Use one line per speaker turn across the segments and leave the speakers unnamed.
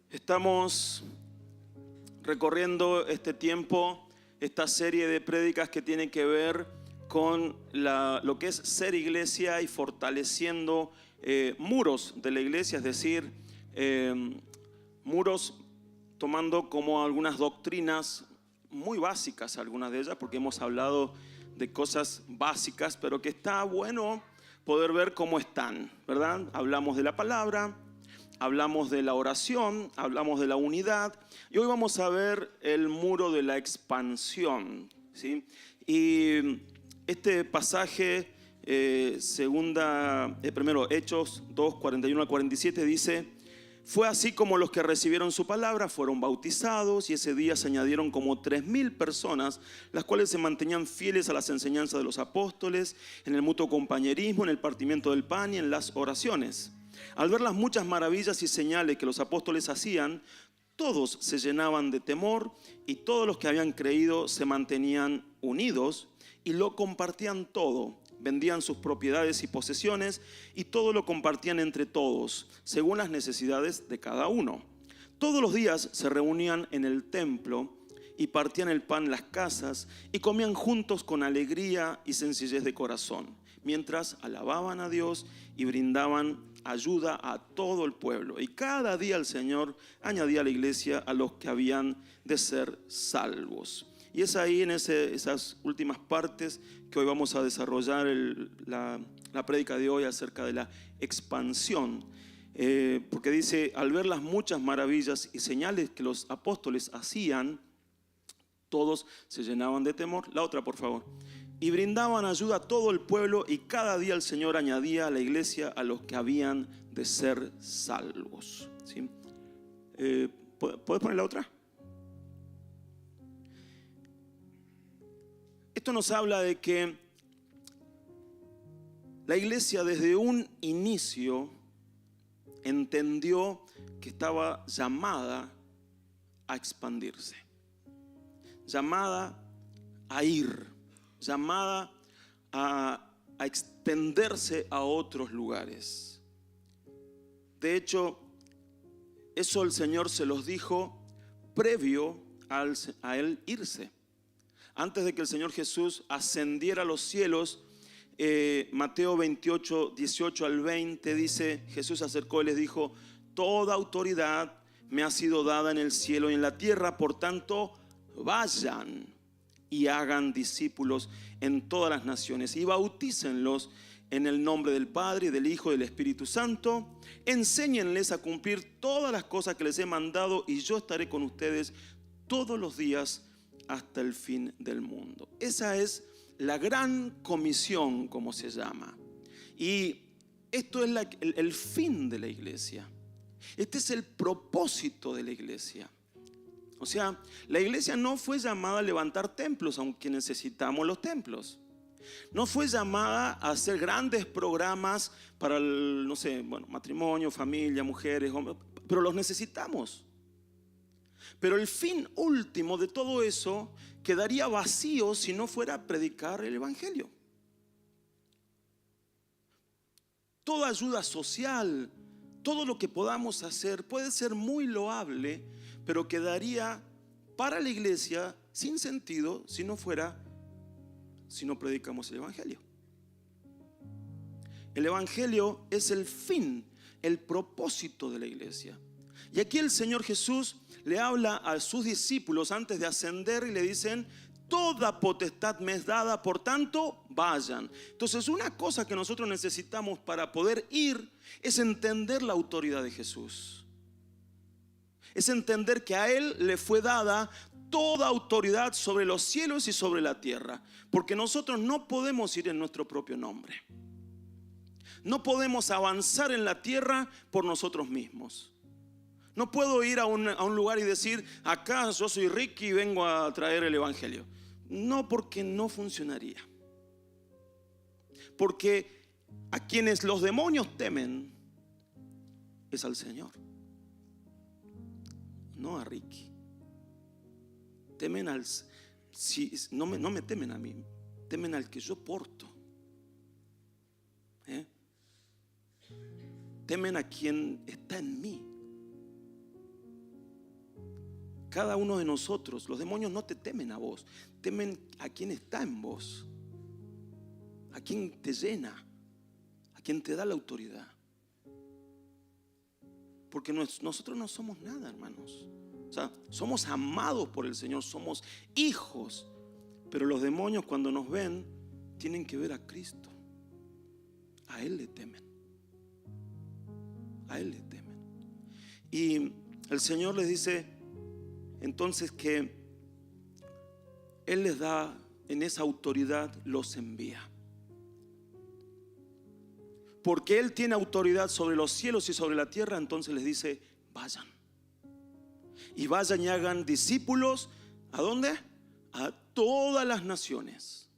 Estamos recorriendo este tiempo, esta serie de prédicas que tiene que ver con lo que es ser iglesia y fortaleciendo muros de la iglesia, es decir, muros tomando como algunas doctrinas muy básicas, algunas de ellas, porque hemos hablado de cosas básicas, pero que está bueno poder ver cómo están, ¿verdad? Hablamos de la palabra, hablamos de la oración, hablamos de la unidad y hoy vamos a ver el muro de la expansión, ¿sí? Y este pasaje, primero Hechos 2, 41 al 47 dice: fue así como los que recibieron su palabra fueron bautizados y ese día se añadieron como 3.000 personas, las cuales se mantenían fieles a las enseñanzas de los apóstoles, en el mutuo compañerismo, en el partimiento del pan y en las oraciones. Al ver las muchas maravillas y señales que los apóstoles hacían, todos se llenaban de temor y todos los que habían creído se mantenían unidos y lo compartían todo. Vendían sus propiedades y posesiones y todo lo compartían entre todos, según las necesidades de cada uno. Todos los días se reunían en el templo y partían el pan en las casas y comían juntos con alegría y sencillez de corazón, mientras alababan a Dios y brindaban ayuda a todo el pueblo. Y cada día el Señor añadía a la iglesia a los que habían de ser salvos. Y es ahí en esas últimas partes que hoy vamos a desarrollar la prédica de hoy acerca de la expansión. Porque dice: al ver las muchas maravillas y señales que los apóstoles hacían, todos se llenaban de temor. La otra, por favor. Y brindaban ayuda a todo el pueblo y cada día el Señor añadía a la iglesia a los que habían de ser salvos. ¿Sí? ¿Puedes poner la otra? Esto nos habla de que la iglesia desde un inicio entendió que estaba llamada a expandirse, llamada a ir, llamada a extenderse a otros lugares. De hecho, eso el Señor se los dijo previo a Él irse. Antes de que el Señor Jesús ascendiera a los cielos, Mateo 28, 18 al 20 dice: Jesús se acercó y les dijo: toda autoridad me ha sido dada en el cielo y en la tierra, por tanto vayan y hagan discípulos en todas las naciones y bautícenlos en el nombre del Padre, y del Hijo y del Espíritu Santo. Enséñenles a cumplir todas las cosas que les he mandado y yo estaré con ustedes todos los días hasta el fin del mundo. Esa es la gran comisión, como se llama. Y esto es el fin de la iglesia. Este es el propósito de la iglesia. O sea, la iglesia no fue llamada a levantar templos, aunque necesitamos los templos. No fue llamada a hacer grandes programas para el, matrimonio, familia, mujeres, hombres, pero los necesitamos. Pero el fin último de todo eso quedaría vacío si no fuera a predicar el evangelio. Toda ayuda social, todo lo que podamos hacer puede ser muy loable, pero quedaría para la iglesia sin sentido si no predicamos el evangelio. El evangelio es el fin, el propósito de la iglesia. Y aquí el Señor Jesús le habla a sus discípulos antes de ascender y le dicen: toda potestad me es dada, por tanto vayan. Entonces, una cosa que nosotros necesitamos para poder ir es entender la autoridad de Jesús. Es entender que a Él le fue dada toda autoridad sobre los cielos y sobre la tierra. Porque nosotros no podemos ir en nuestro propio nombre. No podemos avanzar en la tierra por nosotros mismos. No puedo ir a un lugar y decir: acá yo soy Ricky y vengo a traer el evangelio. No, porque no funcionaría. Porque a quienes los demonios temen es al Señor, no a Ricky. Temen no me temen a mí, temen al que yo porto. Temen a quien está en mí. cada uno de nosotros, los demonios no te temen a vos, temen a quien está en vos, a quien te llena, a quien te da la autoridad. Porque nosotros no somos nada, hermanos. O sea, somos amados por el Señor, somos hijos. Pero los demonios, cuando nos ven, tienen que ver a Cristo. A Él le temen. A Él le temen. Y el Señor les dice entonces que Él les da, en esa autoridad los envía. Porque Él tiene autoridad sobre los cielos y sobre la tierra, entonces les dice, vayan. Y vayan y hagan discípulos, ¿a dónde? A todas las naciones.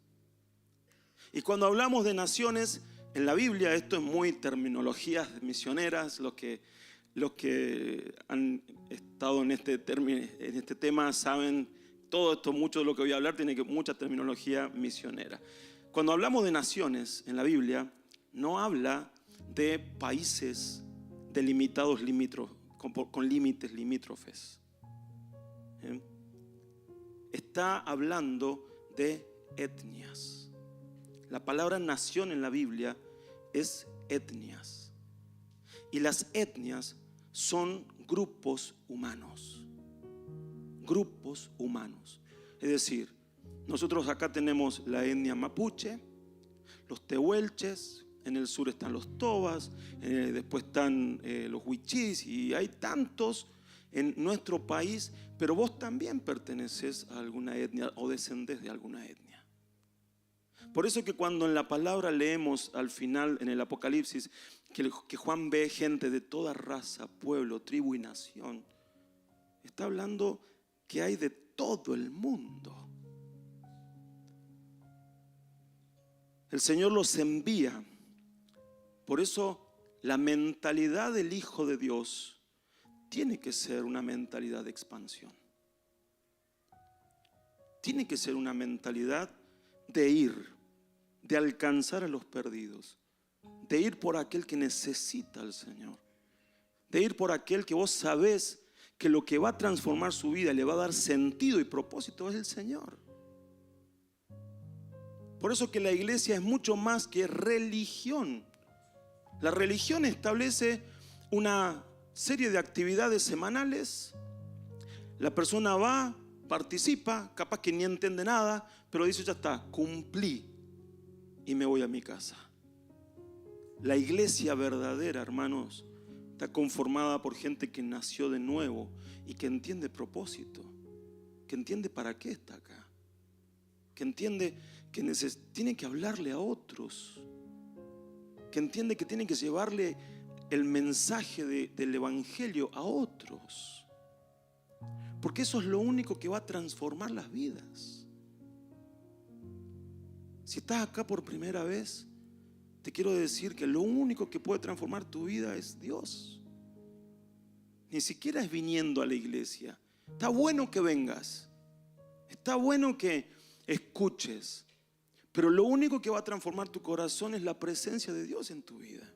Y cuando hablamos de naciones, en la Biblia, esto es muy terminologías misioneras, los que han estado en este tema saben todo esto, mucho de lo que voy a hablar tiene mucha terminología misionera. Cuando hablamos de naciones en la Biblia, no habla de países delimitados con límites limítrofes. Está hablando de etnias. La palabra nación en la Biblia es etnias. Y las etnias son grupos humanos. Grupos humanos. Es decir, nosotros acá tenemos la etnia mapuche, los tehuelches, en el sur están los tobas, después están los huichís, y hay tantos en nuestro país, pero vos también perteneces a alguna etnia o descendés de alguna etnia. Por eso que cuando en la palabra leemos al final en el Apocalipsis que Juan ve gente de toda raza, pueblo, tribu y nación, está hablando que hay de todo el mundo. El Señor los envía. Por eso la mentalidad del Hijo de Dios tiene que ser una mentalidad de expansión. Tiene que ser una mentalidad de ir, de alcanzar a los perdidos, de ir por aquel que necesita al Señor, de ir por aquel que vos sabés que lo que va a transformar su vida, le va a dar sentido y propósito, es el Señor. Por eso que la iglesia es mucho más que religión. La religión establece una serie de actividades semanales. La persona va, participa, capaz que ni entiende nada, pero dice, ya está, cumplí y me voy a mi casa. La iglesia verdadera, hermanos, está conformada por gente que nació de nuevo y que entiende propósito, que entiende para qué está acá, que entiende que tiene que hablarle a otros, que entiende que tiene que llevarle el mensaje del evangelio a otros, porque eso es lo único que va a transformar las vidas. Si estás acá por primera vez, te quiero decir que lo único que puede transformar tu vida es Dios. Ni siquiera es viniendo a la iglesia. Está bueno que vengas, está bueno que escuches, pero lo único que va a transformar tu corazón es la presencia de Dios en tu vida.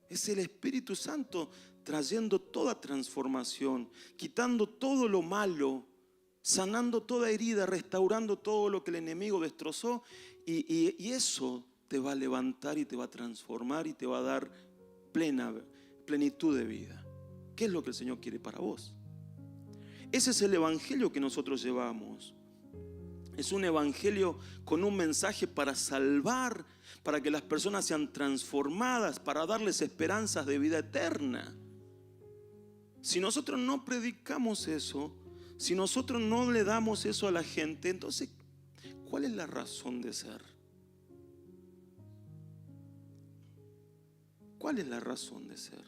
Es el Espíritu Santo trayendo toda transformación, quitando todo lo malo, sanando toda herida, restaurando todo lo que el enemigo destrozó, y eso te va a levantar y te va a transformar y te va a dar plenitud de vida. ¿Qué es lo que el Señor quiere para vos? Ese es el evangelio que nosotros llevamos. Es un evangelio con un mensaje para salvar, para que las personas sean transformadas, para darles esperanzas de vida eterna. Si nosotros no predicamos eso, si nosotros no le damos eso a la gente, entonces, ¿cuál es la razón de ser? ¿Cuál es la razón de ser?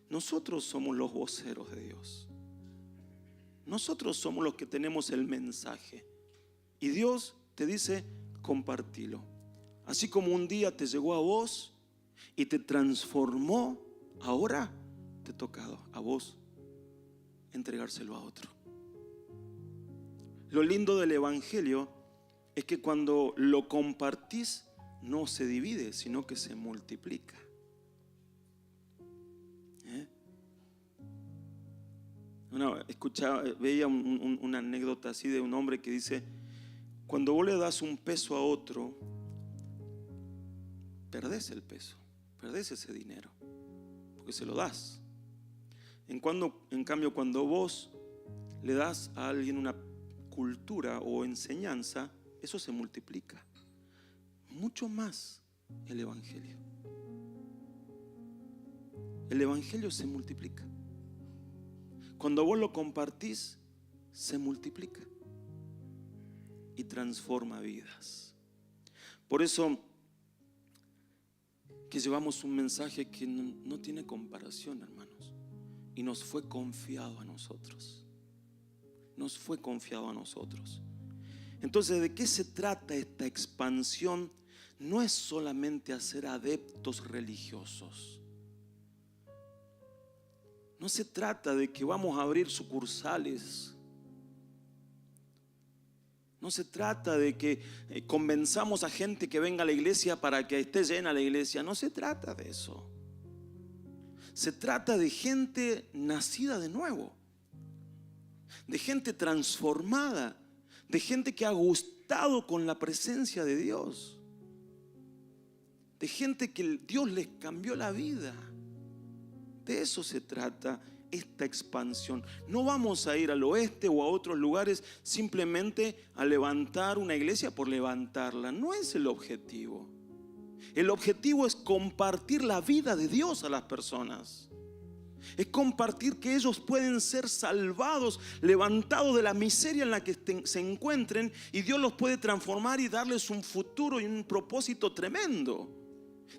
Nosotros somos los voceros de Dios. Nosotros somos los que tenemos el mensaje. Y Dios te dice, compartilo. Así como un día te llegó a vos y te transformó, ahora te toca a vos entregárselo a otro. Lo lindo del evangelio es que cuando lo compartís no se divide, sino que se multiplica. Veía una anécdota así de un hombre que dice: cuando vos le das un peso a otro, perdés el peso, perdés ese dinero, porque se lo das. En cambio, cuando vos le das a alguien una cultura o enseñanza, eso se multiplica. Mucho más el Evangelio. El Evangelio se multiplica. Cuando vos lo compartís, se multiplica y transforma vidas. Por eso que llevamos un mensaje que no tiene comparación, hermanos, y nos fue confiado a nosotros. Nos fue confiado a nosotros. Entonces, ¿de qué se trata esta expansión? No es solamente hacer adeptos religiosos. No se trata de que vamos a abrir sucursales. No se trata de que convenzamos a gente que venga a la iglesia para que esté llena la iglesia. No se trata de eso. Se trata de gente nacida de nuevo, de gente transformada, de gente que ha gustado con la presencia de Dios, de gente que Dios les cambió la vida. De eso se trata esta expansión. No vamos a ir al oeste o a otros lugares simplemente a levantar una iglesia por levantarla. No es el objetivo. El objetivo es compartir la vida de Dios a las personas. Es compartir que ellos pueden ser salvados, levantados de la miseria en la que se encuentren, y Dios los puede transformar y darles un futuro y un propósito tremendo.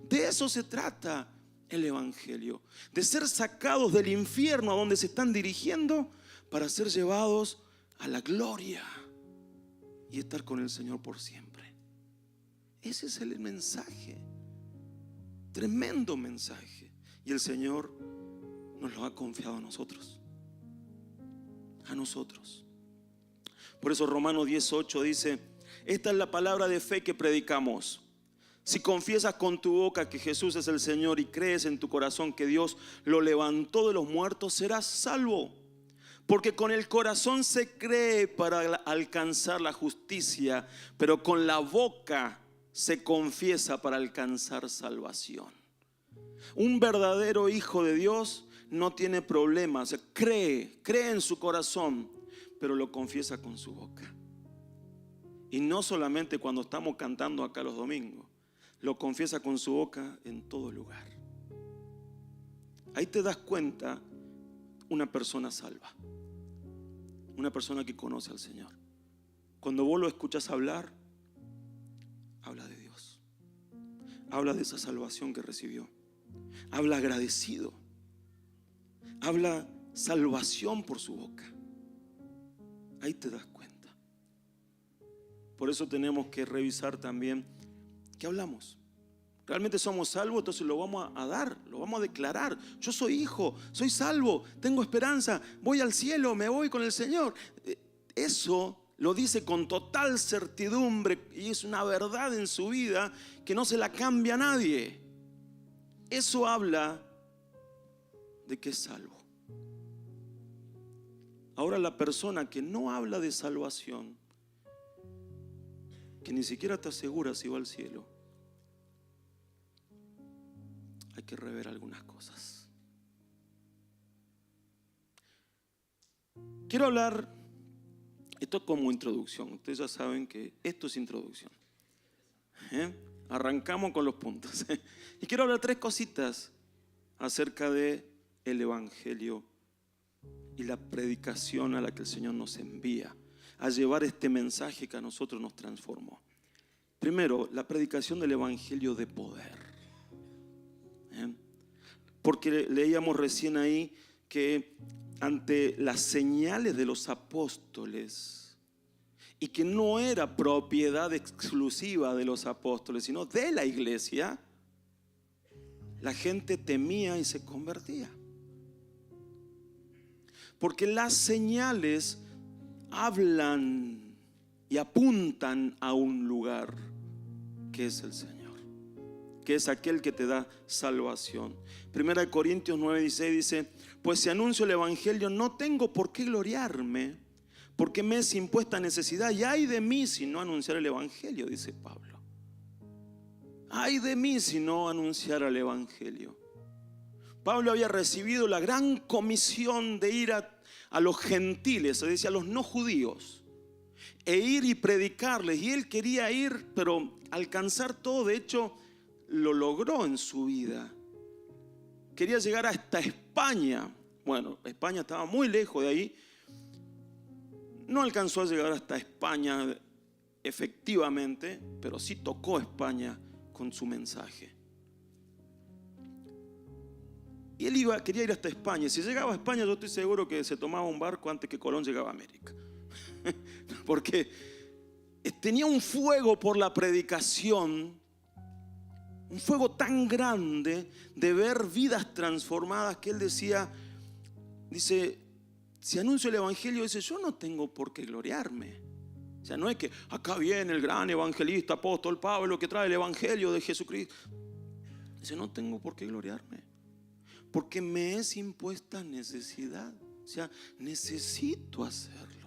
De eso se trata el Evangelio, de ser sacados del infierno a donde se están dirigiendo para ser llevados a la gloria y estar con el Señor por siempre. Ese es el mensaje, tremendo mensaje, y el Señor nos lo ha confiado a nosotros. A nosotros. Por eso Romanos 10:8 dice: esta es la palabra de fe que predicamos. Si confiesas con tu boca que Jesús es el Señor y crees en tu corazón que Dios lo levantó de los muertos, serás salvo. Porque con el corazón se cree para alcanzar la justicia, pero con la boca se confiesa para alcanzar salvación. Un verdadero hijo de Dios no tiene problemas, cree en su corazón, pero lo confiesa con su boca. Y no solamente cuando estamos cantando acá los domingos, lo confiesa con su boca en todo lugar. Ahí te das cuenta una persona salva, una persona que conoce al Señor. Cuando vos lo escuchas hablar, habla de Dios, habla de esa salvación que recibió, habla agradecido, habla salvación por su boca. Ahí te das cuenta. Por eso tenemos que revisar también qué hablamos. ¿Realmente somos salvos? Entonces lo vamos a dar, lo vamos a declarar. Yo soy hijo, soy salvo, tengo esperanza, voy al cielo, me voy con el Señor. Eso lo dice con total certidumbre y es una verdad en su vida que no se la cambia a nadie. Eso habla de que es salvo. Ahora, la persona que no habla de salvación, que ni siquiera está segura si va al cielo, hay que rever algunas cosas. Quiero hablar, esto como introducción. Ustedes ya saben que esto es introducción. Arrancamos con los puntos. Y quiero hablar 3 cositas acerca de el Evangelio y la predicación a la que el Señor nos envía a llevar este mensaje que a nosotros nos transformó. Primero, la predicación del Evangelio de poder. Porque leíamos recién ahí que ante las señales de los apóstoles, y que no era propiedad exclusiva de los apóstoles, sino de la iglesia, la gente temía y se convertía. Porque las señales hablan y apuntan a un lugar que es el Señor. que es aquel que te da salvación. 1 Corintios 9:16 dice: pues si anuncio el evangelio no tengo por qué gloriarme, porque me es impuesta necesidad, y ay de mí si no anunciar el evangelio, dice Pablo. Ay de mí si no anunciara el evangelio. Pablo había recibido la gran comisión de ir a los gentiles, es decir, a los no judíos, e ir y predicarles. Y él quería ir, pero alcanzar todo. De hecho, lo logró en su vida. Quería llegar hasta España. Bueno, España estaba muy lejos de ahí. No alcanzó a llegar hasta España efectivamente, pero sí tocó España con su mensaje. Y él quería ir hasta España. Si llegaba a España, yo estoy seguro que se tomaba un barco antes que Colón llegaba a América. Porque tenía un fuego por la predicación, un fuego tan grande de ver vidas transformadas, que él dice, si anuncio el evangelio, dice, yo no tengo por qué gloriarme. O sea, no es que acá viene el gran evangelista, apóstol Pablo, que trae el evangelio de Jesucristo. Dice, no tengo por qué gloriarme, porque me es impuesta necesidad. O sea, necesito hacerlo.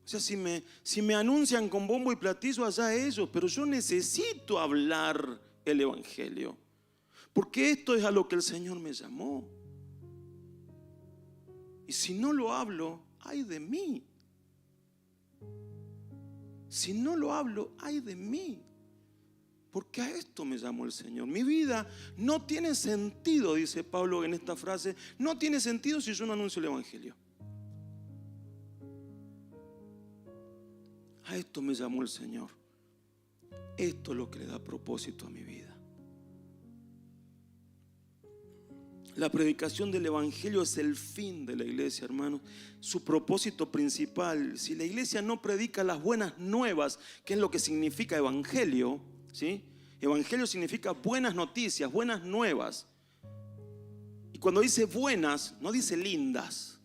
O sea, si me anuncian con bombo y platillo, allá ellos, pero yo necesito hablar el evangelio, porque esto es a lo que el Señor me llamó. Y si no lo hablo, ay de mí. Si no lo hablo, ay de mí. Porque a esto me llamó el Señor. Mi vida no tiene sentido, dice Pablo en esta frase, no tiene sentido si yo no anuncio el evangelio. A esto me llamó el Señor. Esto es lo que le da propósito a mi vida. La predicación del evangelio es el fin de la iglesia, hermanos. Su propósito principal. Si la iglesia no predica las buenas nuevas, que es lo que significa evangelio, ¿sí? Evangelio significa buenas noticias, buenas nuevas. Y cuando dice buenas, no dice lindas.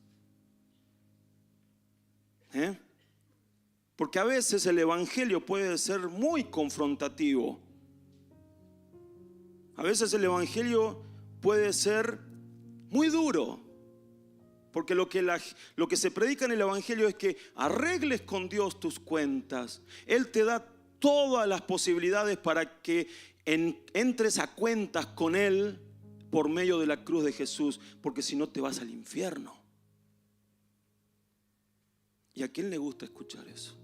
Porque a veces el evangelio puede ser muy confrontativo. A veces el evangelio puede ser muy duro. Porque lo que se predica en el evangelio es que arregles con Dios tus cuentas. Él te da todas las posibilidades para que entres a cuentas con Él por medio de la cruz de Jesús, porque si no te vas al infierno. ¿Y a quién le gusta escuchar eso?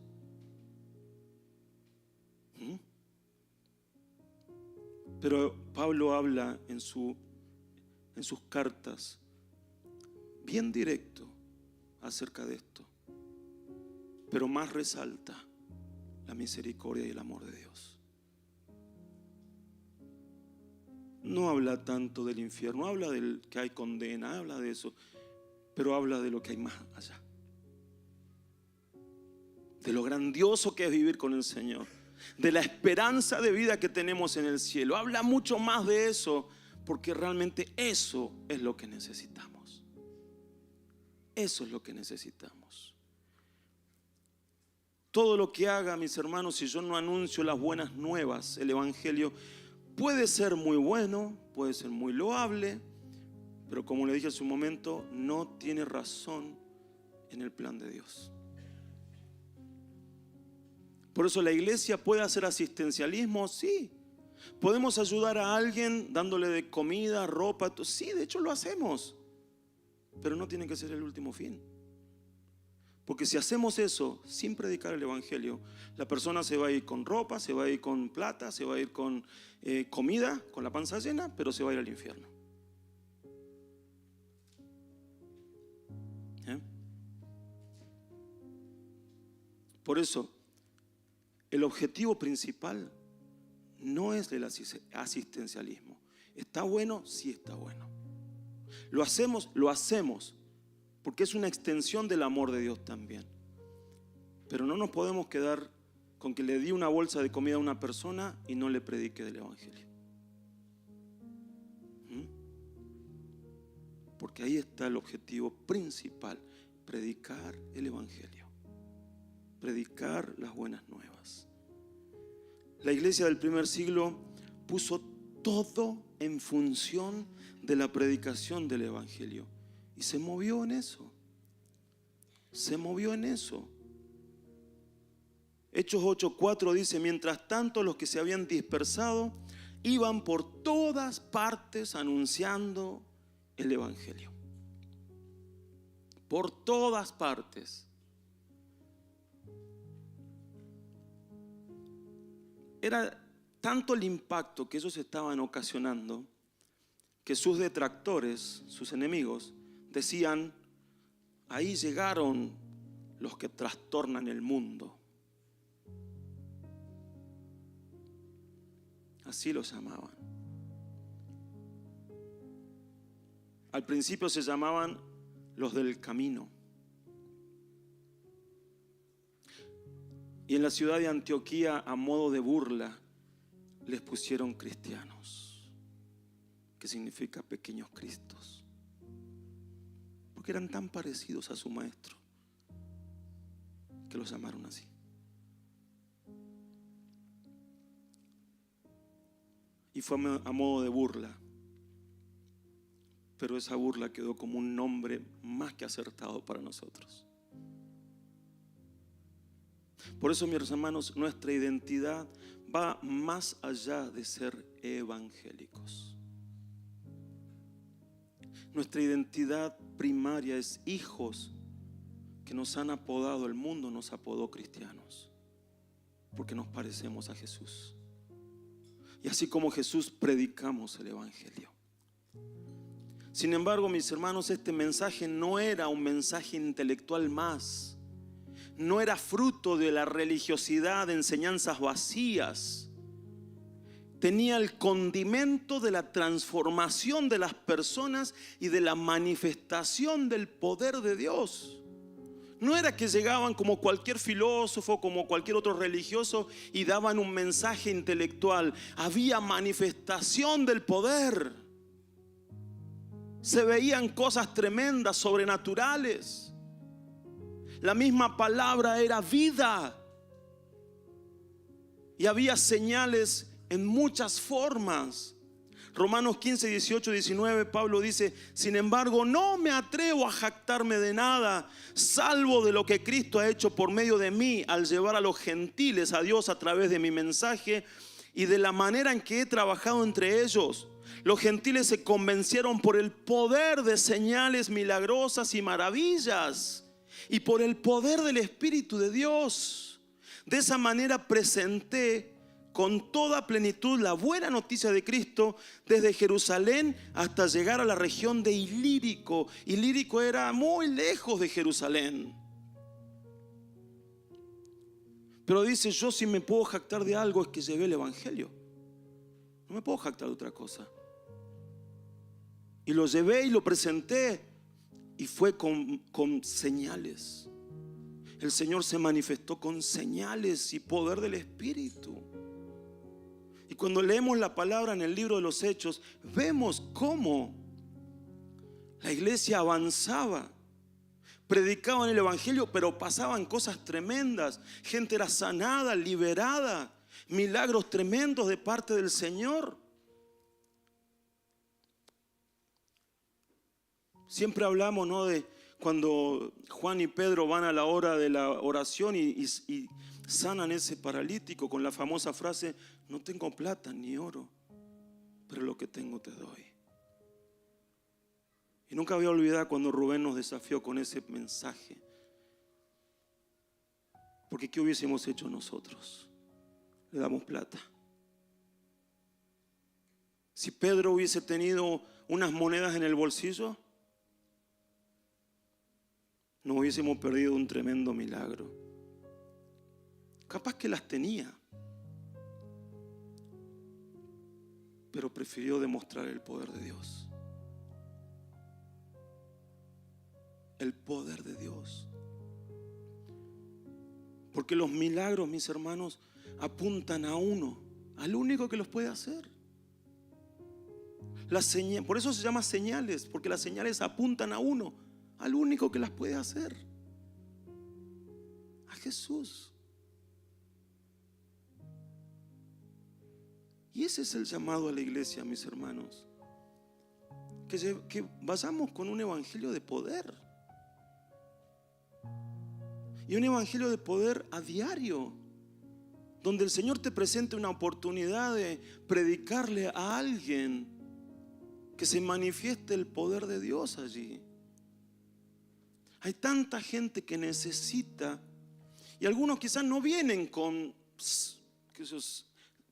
Pero Pablo habla en sus cartas bien directo acerca de esto, pero más resalta la misericordia y el amor de Dios. No habla tanto del infierno, habla del que hay condena, habla de eso, pero habla de lo que hay más allá, de lo grandioso que es vivir con el Señor, de la esperanza de vida que tenemos en el cielo. Habla mucho más de eso, porque realmente eso es lo que necesitamos. Eso es lo que necesitamos. Todo lo que haga, mis hermanos, si yo no anuncio las buenas nuevas, el evangelio, puede ser muy bueno, puede ser muy loable, pero como le dije hace un momento, no tiene razón en el plan de Dios. Por eso la iglesia puede hacer asistencialismo, sí. Podemos ayudar a alguien dándole de comida, ropa, sí, de hecho lo hacemos, pero no tiene que ser el último fin. Porque si hacemos eso sin predicar el evangelio, la persona se va a ir con ropa, se va a ir con plata, se va a ir con comida, con la panza llena, pero se va a ir al infierno. Por eso, el objetivo principal no es el asistencialismo. ¿Está bueno? Sí está bueno. Lo hacemos, porque es una extensión del amor de Dios también. Pero no nos podemos quedar con que le di una bolsa de comida a una persona y no le predique del evangelio. Porque ahí está el objetivo principal: predicar el evangelio, predicar las buenas nuevas. La iglesia del primer siglo puso todo en función de la predicación del evangelio. Y se movió en eso. Se movió en eso. Hechos 8:4 dice: mientras tanto los que se habían dispersado iban por todas partes anunciando el evangelio. Por todas partes. Era tanto el impacto que ellos estaban ocasionando que sus detractores, sus enemigos, decían: ahí llegaron los que trastornan el mundo. Así los llamaban. Al principio se llamaban los del camino. Y en la ciudad de Antioquía, a modo de burla, les pusieron cristianos, que significa pequeños cristos, porque eran tan parecidos a su maestro que los llamaron así. Y fue a modo de burla, pero esa burla quedó como un nombre más que acertado para nosotros. Por eso, mis hermanos, nuestra identidad va más allá de ser evangélicos. Nuestra identidad primaria es hijos que nos han apodado, el mundo nos apodó cristianos, porque nos parecemos a Jesús. Y así como Jesús, predicamos el evangelio. Sin embargo, mis hermanos, este mensaje no era un mensaje intelectual más. No era fruto de la religiosidad, de enseñanzas vacías. Tenía el condimento de la transformación de las personas y de la manifestación del poder de Dios. No era que llegaban como cualquier filósofo, como cualquier otro religioso y daban un mensaje intelectual. Había manifestación del poder. Se veían cosas tremendas, sobrenaturales. La misma palabra era vida. Y había señales en muchas formas. Romanos 15, 18, 19, Pablo dice: sin embargo, no me atrevo a jactarme de nada, salvo de lo que Cristo ha hecho por medio de mí, al llevar a los gentiles a Dios a través de mi mensaje y de la manera en que he trabajado entre ellos. Los gentiles se convencieron por el poder de señales milagrosas y maravillas, y por el poder del Espíritu de Dios. De esa manera presenté con toda plenitud la buena noticia de Cristo desde Jerusalén hasta llegar a la región de Ilírico. Ilírico era muy lejos de Jerusalén. Pero dice: yo si me puedo jactar de algo es que llevé el evangelio. No me puedo jactar de otra cosa. Y lo llevé y lo presenté. Y fue con señales. El Señor se manifestó con señales y poder del Espíritu. Y cuando leemos la palabra en el libro de los Hechos, vemos cómo la iglesia avanzaba. Predicaban el evangelio, pero pasaban cosas tremendas. Gente era sanada, liberada. Milagros tremendos de parte del Señor. Siempre hablamos, ¿no?, de cuando Juan y Pedro van a la hora de la oración y sanan ese paralítico con la famosa frase: no tengo plata ni oro, pero lo que tengo te doy. Y nunca voy a olvidar cuando Rubén nos desafió con ese mensaje. Porque ¿qué hubiésemos hecho nosotros? Le damos plata. Si Pedro hubiese tenido unas monedas en el bolsillo, nos hubiésemos perdido un tremendo milagro. Capaz que las tenía, pero prefirió demostrar el poder de Dios. El poder de Dios. Porque los milagros, mis hermanos, apuntan a uno, al único que los puede hacer. Por eso se llama señales, porque las señales apuntan a uno, al único que las puede hacer: a Jesús. Y ese es el llamado a la iglesia, mis hermanos. Que vayamos con un evangelio de poder. Y un evangelio de poder a diario, donde el Señor te presente una oportunidad de predicarle a alguien, que se manifieste el poder de Dios allí. Hay tanta gente que necesita, y algunos quizás no vienen con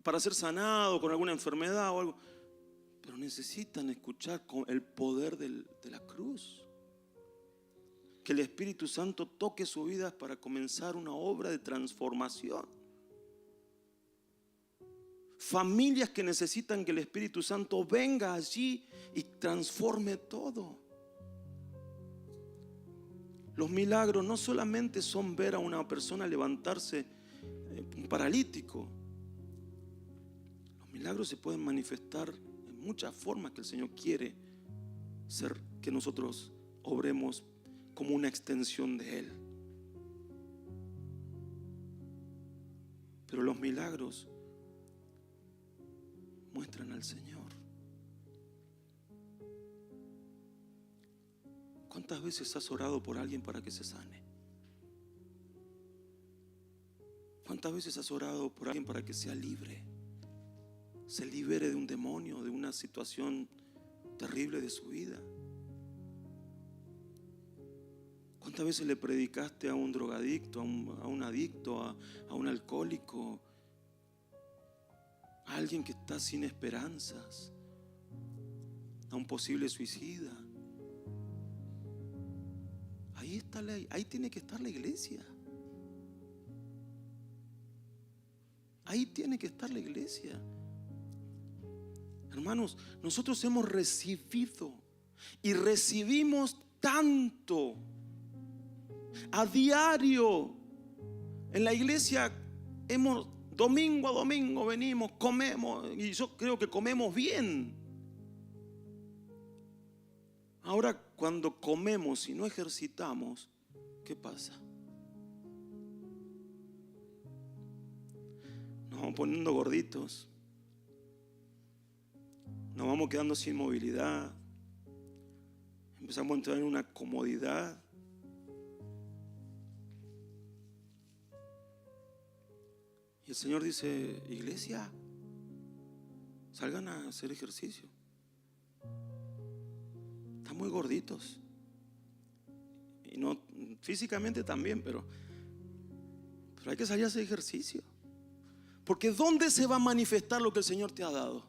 para ser sanado, con alguna enfermedad o algo, pero necesitan escuchar con el poder de la cruz. Que el Espíritu Santo toque su vida para comenzar una obra de transformación. Familias que necesitan que el Espíritu Santo venga allí y transforme todo. Los milagros no solamente son ver a una persona levantarse, un paralítico. Los milagros se pueden manifestar en muchas formas que el Señor quiere que nosotros obremos como una extensión de Él. Pero los milagros muestran al Señor. ¿Cuántas veces has orado por alguien para que se sane? ¿Cuántas veces has orado por alguien para que sea libre? Se libere de un demonio, de una situación terrible de su vida. ¿Cuántas veces le predicaste a un drogadicto, a un adicto, a un alcohólico, a alguien que está sin esperanzas, a un posible suicida? Ahí tiene que estar la iglesia. Ahí tiene que estar la iglesia. Hermanos, nosotros hemos recibido y recibimos tanto. A diario en la iglesia domingo a domingo venimos, comemos, y yo creo que comemos bien. Ahora, cuando comemos y no ejercitamos, ¿qué pasa? Nos vamos poniendo gorditos, nos vamos quedando sin movilidad, empezamos a entrar en una comodidad. Y el Señor dice: iglesia, salgan a hacer ejercicio. Están muy gorditos. Y no físicamente también, pero hay que salir a hacer ejercicio. Porque ¿dónde se va a manifestar lo que el Señor te ha dado?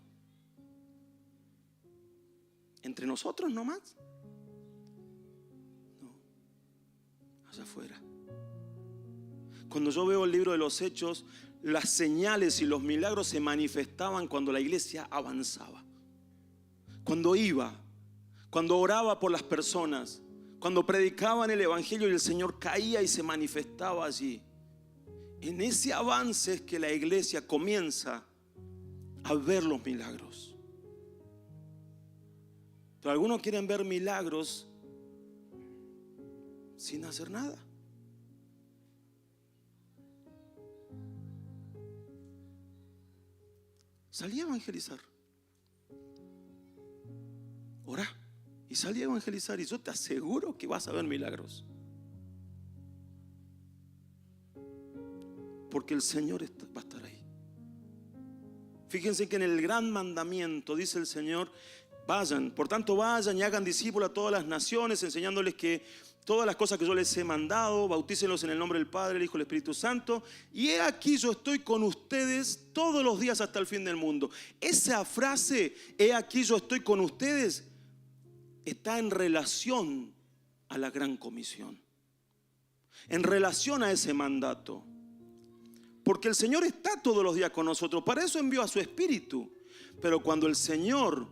¿Entre nosotros nomás? No, allá afuera. Cuando yo veo el libro de los Hechos, las señales y los milagros se manifestaban cuando la iglesia avanzaba, cuando iba, cuando oraba por las personas, cuando predicaban el evangelio y el Señor caía y se manifestaba allí. En ese avance es que la iglesia comienza a ver los milagros. Pero algunos quieren ver milagros sin hacer nada. Salí a evangelizar. Orá y salí a evangelizar, y yo te aseguro que vas a ver milagros. Porque el Señor va a estar ahí. Fíjense que en el gran mandamiento dice el Señor: vayan, por tanto vayan y hagan discípulos a todas las naciones, enseñándoles que todas las cosas que yo les he mandado, bautícenlos en el nombre del Padre, el Hijo y el Espíritu Santo. Y he aquí, yo estoy con ustedes todos los días hasta el fin del mundo. Esa frase, he aquí, yo estoy con ustedes, está en relación a la gran comisión, en relación a ese mandato. Porque el Señor está todos los días con nosotros, para eso envió a su Espíritu. Pero cuando el Señor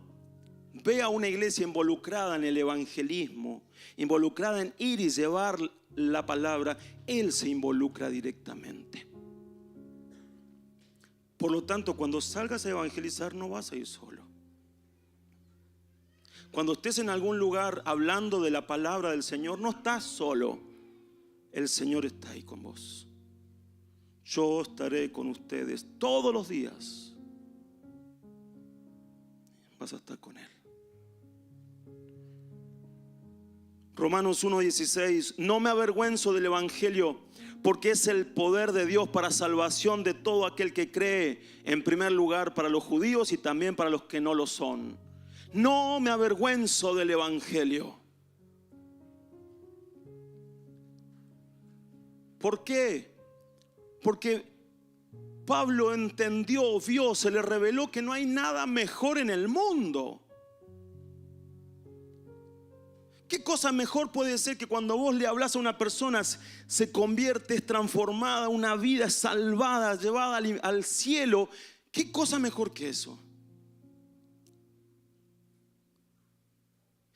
ve a una iglesia involucrada en el evangelismo, involucrada en ir y llevar la palabra, Él se involucra directamente. Por lo tanto, cuando salgas a evangelizar, no vas a ir solo. Cuando estés en algún lugar hablando de la palabra del Señor, no estás solo. El Señor está ahí con vos. Yo estaré con ustedes todos los días vas a estar con Él. Romanos 1:16, no me avergüenzo del Evangelio, porque es el poder de Dios para salvación de todo aquel que cree, en primer lugar para los judíos y también para los que no lo son. No me avergüenzo del Evangelio. ¿Por qué? Porque Pablo entendió, vio, se le reveló que no hay nada mejor en el mundo. ¿Qué cosa mejor puede ser que cuando vos le hablas a una persona se convierte, es transformada, una vida salvada, llevada al cielo? ¿Qué cosa mejor que eso?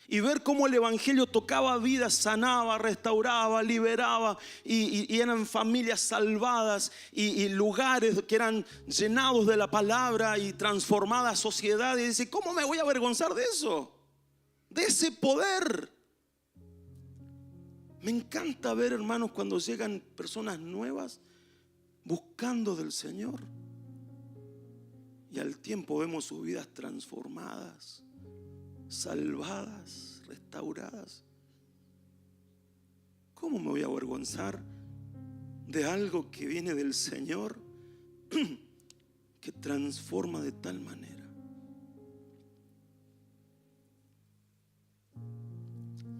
Y ver cómo el Evangelio tocaba vidas, sanaba, restauraba, liberaba, y eran familias salvadas y lugares que eran llenados de la palabra y transformadas sociedades. Y dice, ¿cómo me voy a avergonzar de eso? De ese poder. Me encanta ver, hermanos, cuando llegan personas nuevas buscando del Señor. Y al tiempo vemos sus vidas transformadas, salvadas, restauradas. ¿Cómo me voy a avergonzar de algo que viene del Señor, que transforma de tal manera?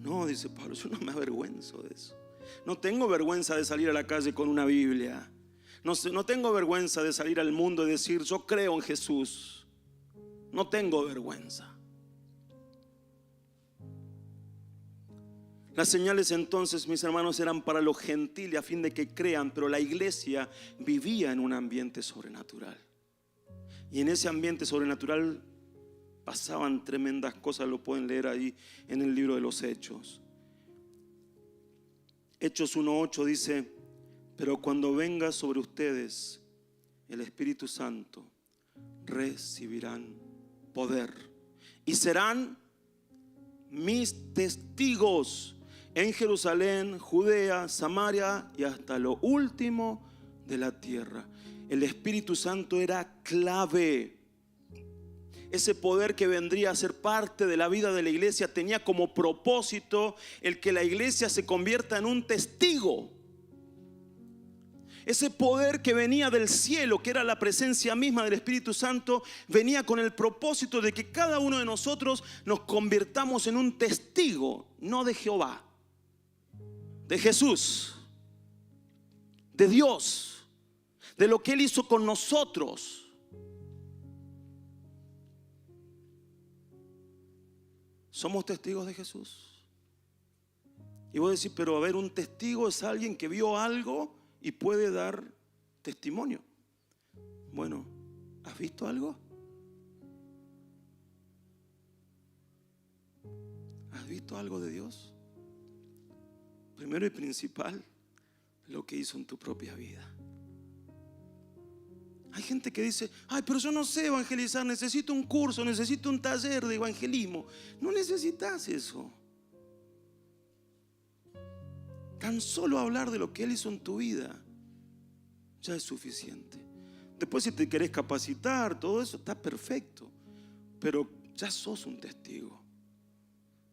No, dice Pablo, yo no me avergüenzo de eso. No tengo vergüenza de salir a la calle con una Biblia. No tengo vergüenza de salir al mundo y decir, yo creo en Jesús. No tengo vergüenza. Las señales entonces, mis hermanos, eran para los gentiles a fin de que crean, pero la iglesia vivía en un ambiente sobrenatural. Y en ese ambiente sobrenatural pasaban tremendas cosas, lo pueden leer ahí en el libro de los Hechos. Hechos 1:8 dice, pero cuando venga sobre ustedes el Espíritu Santo, recibirán poder y serán mis testigos en Jerusalén, Judea, Samaria y hasta lo último de la tierra. El Espíritu Santo era clave. Ese poder que vendría a ser parte de la vida de la iglesia tenía como propósito el que la iglesia se convierta en un testigo. Ese poder que venía del cielo, que era la presencia misma del Espíritu Santo, venía con el propósito de que cada uno de nosotros nos convirtamos en un testigo, no de Jehová, de Jesús, de Dios, de lo que Él hizo con nosotros. Somos testigos de Jesús. Y vos decís, pero a ver, un testigo es alguien que vio algo y puede dar testimonio. Bueno, ¿has visto algo? ¿Has visto algo de Dios? Primero y principal, lo que hizo en tu propia vida. Hay gente que dice, ay, pero yo no sé evangelizar, necesito un curso, necesito un taller de evangelismo. No necesitas eso. Tan solo hablar de lo que Él hizo en tu vida ya es suficiente. Después, si te querés capacitar, todo eso está perfecto, pero ya sos un testigo.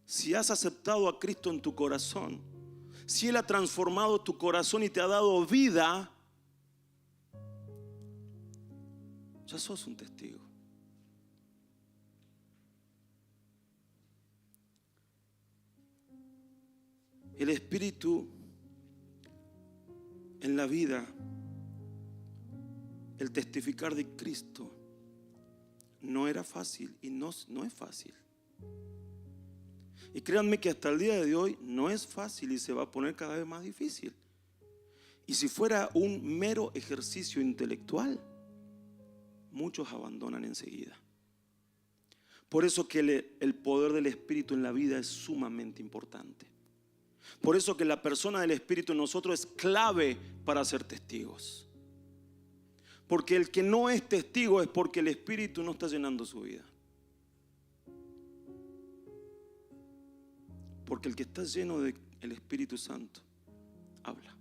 Si has aceptado a Cristo en tu corazón, si Él ha transformado tu corazón y te ha dado vida, ya sos un testigo. El Espíritu en la vida, el testificar de Cristo, no era fácil y no es fácil. Y créanme que hasta el día de hoy no es fácil y se va a poner cada vez más difícil. Y si fuera un mero ejercicio intelectual, muchos abandonan enseguida. Por eso que el poder del Espíritu en la vida es sumamente importante. Por eso que la persona del Espíritu en nosotros es clave para ser testigos. Porque el que no es testigo es porque el Espíritu no está llenando su vida. Porque el que está lleno del Espíritu Santo habla.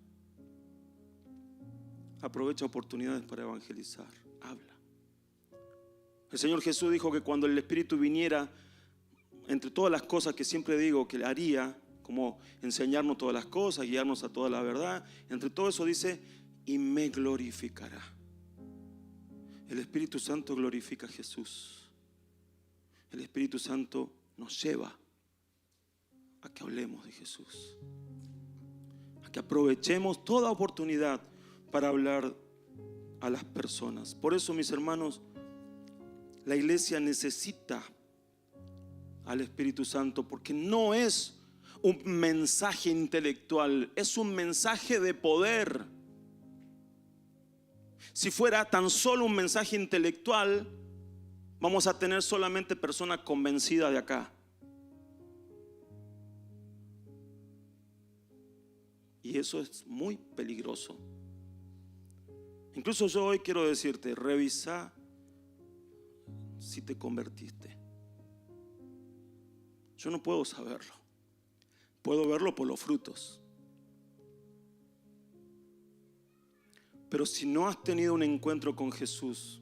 Aprovecha oportunidades para evangelizar. Habla. El Señor Jesús dijo que cuando el Espíritu viniera, entre todas las cosas que siempre digo que haría, como enseñarnos todas las cosas, guiarnos a toda la verdad, entre todo eso dice, y me glorificará. El Espíritu Santo glorifica a Jesús. El Espíritu Santo nos lleva a que hablemos de Jesús, a que aprovechemos toda oportunidad para hablar a las personas. Por eso, mis hermanos, la iglesia necesita al Espíritu Santo, porque no es un mensaje intelectual, es un mensaje de poder. Si fuera tan solo un mensaje intelectual, vamos a tener solamente personas convencidas de acá. Y eso es muy peligroso. Incluso yo hoy quiero decirte, revisa si te convertiste. Yo no puedo saberlo. Puedo verlo por los frutos. Pero si no has tenido un encuentro con Jesús,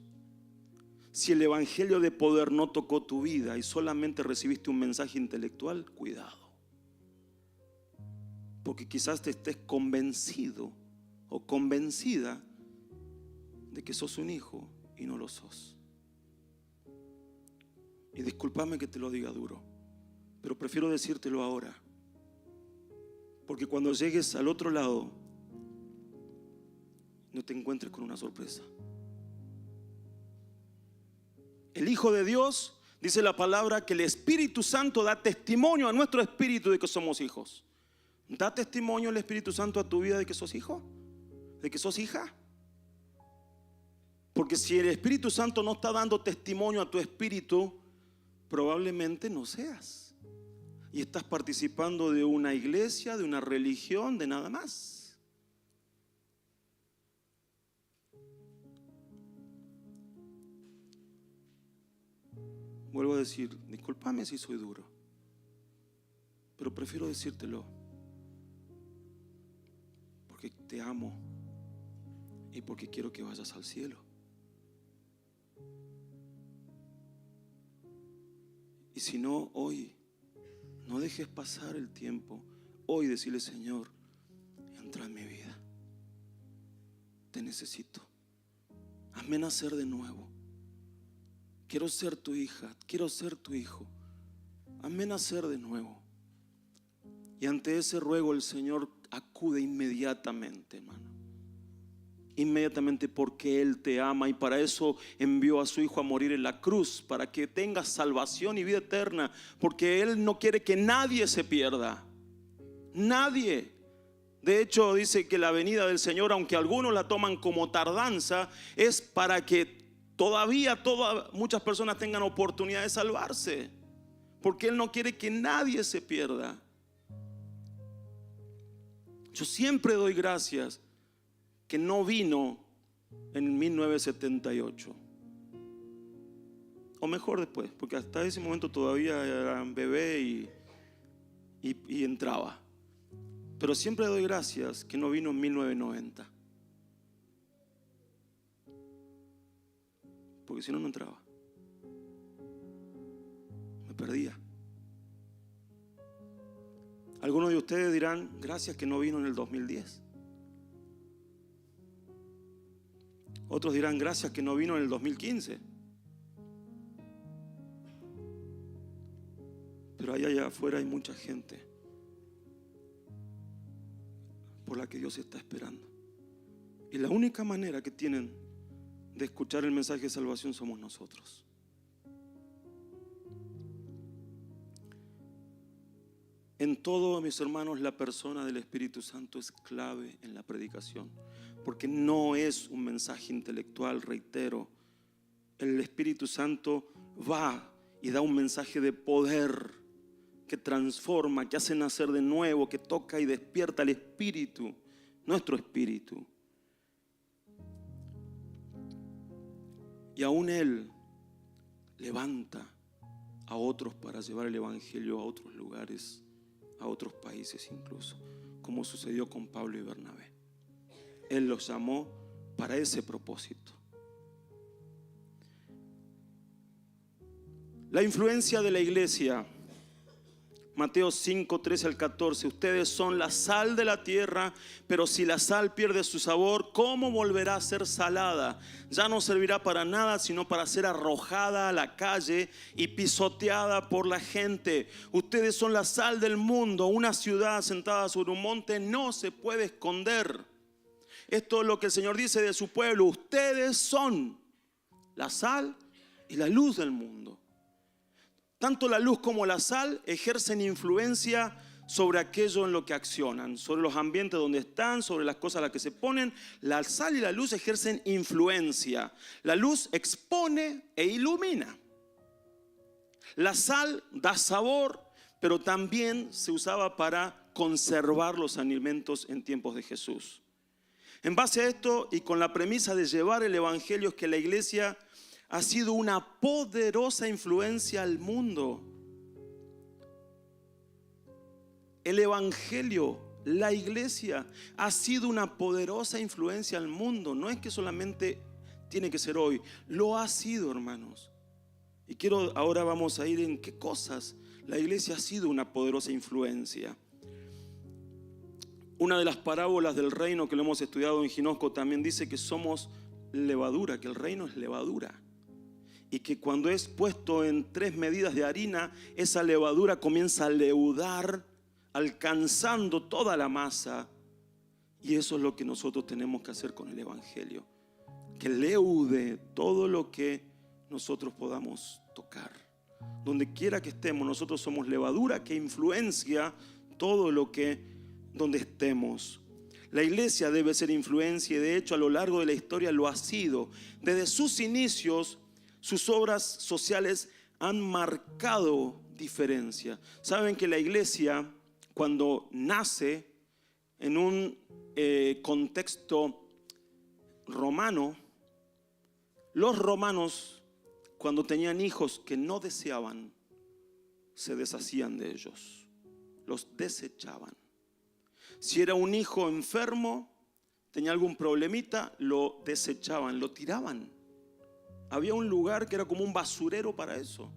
si el evangelio de poder no tocó tu vida y solamente recibiste un mensaje intelectual, cuidado. Porque quizás te estés convencido o convencida de que sos un hijo y no lo sos. Y discúlpame que te lo diga duro, pero prefiero decírtelo ahora. Porque cuando llegues al otro lado, no te encuentres con una sorpresa. El Hijo de Dios, dice la palabra, que el Espíritu Santo da testimonio a nuestro espíritu de que somos hijos. ¿Da testimonio el Espíritu Santo a tu vida de que sos hijo? ¿De que sos hija? Porque si el Espíritu Santo no está dando testimonio a tu espíritu, probablemente no seas. Y estás participando de una iglesia, de una religión, de nada más. Vuelvo a decir, discúlpame si soy duro, pero prefiero decírtelo porque te amo y porque quiero que vayas al cielo. Y si no, hoy, no dejes pasar el tiempo. Hoy decirle, Señor, entra en mi vida. Te necesito. Hazme nacer de nuevo. Quiero ser tu hija, quiero ser tu hijo. Hazme nacer de nuevo. Y ante ese ruego el Señor acude inmediatamente, hermano. Inmediatamente, porque Él te ama y para eso envió a su Hijo a morir en la cruz, para que tengas salvación y vida eterna, porque Él no quiere que nadie se pierda. Nadie. De hecho, dice que la venida del Señor, aunque algunos la toman como tardanza, es para que todavía muchas personas tengan oportunidad de salvarse, porque Él no quiere que nadie se pierda. Yo siempre doy gracias que no vino en 1978, o mejor después, porque hasta ese momento todavía era un bebé y entraba. Pero siempre doy gracias que no vino en 1990, porque si no, no entraba, me perdía. Algunos de ustedes dirán, gracias que no vino en el 2010. Otros dirán, gracias que no vino en el 2015. Pero allá afuera hay mucha gente por la que Dios está esperando. Y la única manera que tienen de escuchar el mensaje de salvación somos nosotros. En todo, mis hermanos, la persona del Espíritu Santo es clave en la predicación, porque no es un mensaje intelectual, reitero. El Espíritu Santo va y da un mensaje de poder que transforma, que hace nacer de nuevo, que toca y despierta el espíritu, nuestro espíritu. Y aún Él levanta a otros para llevar el evangelio a otros lugares, a otros países incluso, como sucedió con Pablo y Bernabé. Él los llamó para ese propósito. La influencia de la iglesia. Mateo 5, 13 al 14. Ustedes son la sal de la tierra, pero si la sal pierde su sabor, ¿cómo volverá a ser salada? Ya no servirá para nada, sino para ser arrojada a la calle y pisoteada por la gente. Ustedes son la sal del mundo. Una ciudad asentada sobre un monte no se puede esconder. Esto es lo que el Señor dice de su pueblo. Ustedes son la sal y la luz del mundo. Tanto la luz como la sal ejercen influencia sobre aquello en lo que accionan, sobre los ambientes donde están, sobre las cosas a las que se ponen. La sal y la luz ejercen influencia. La luz expone e ilumina. La sal da sabor, pero también se usaba para conservar los alimentos en tiempos de Jesús. En base a esto y con la premisa de llevar el evangelio, es que la iglesia ha sido una poderosa influencia al mundo. El evangelio, la iglesia, ha sido una poderosa influencia al mundo. No es que solamente tiene que ser hoy, lo ha sido, hermanos. Y ahora vamos a ir en qué cosas la iglesia ha sido una poderosa influencia. Una de las parábolas del reino que lo hemos estudiado en Ginosco también dice que somos levadura, que el reino es levadura. Y que cuando es puesto en 3 medidas de harina, esa levadura comienza a leudar, alcanzando toda la masa. Y eso es lo que nosotros tenemos que hacer con el evangelio. Que leude todo lo que nosotros podamos tocar. Donde quiera que estemos, nosotros somos levadura que influencia todo lo que, donde estemos. La iglesia debe ser influencia y de hecho a lo largo de la historia lo ha sido. Desde sus inicios, sus obras sociales han marcado diferencia. Saben que la iglesia, cuando nace en un contexto romano, los romanos, cuando tenían hijos que no deseaban, se deshacían de ellos, los desechaban. Si era un hijo enfermo, tenía algún problemita, lo desechaban, lo tiraban. Había un lugar que era como un basurero para eso.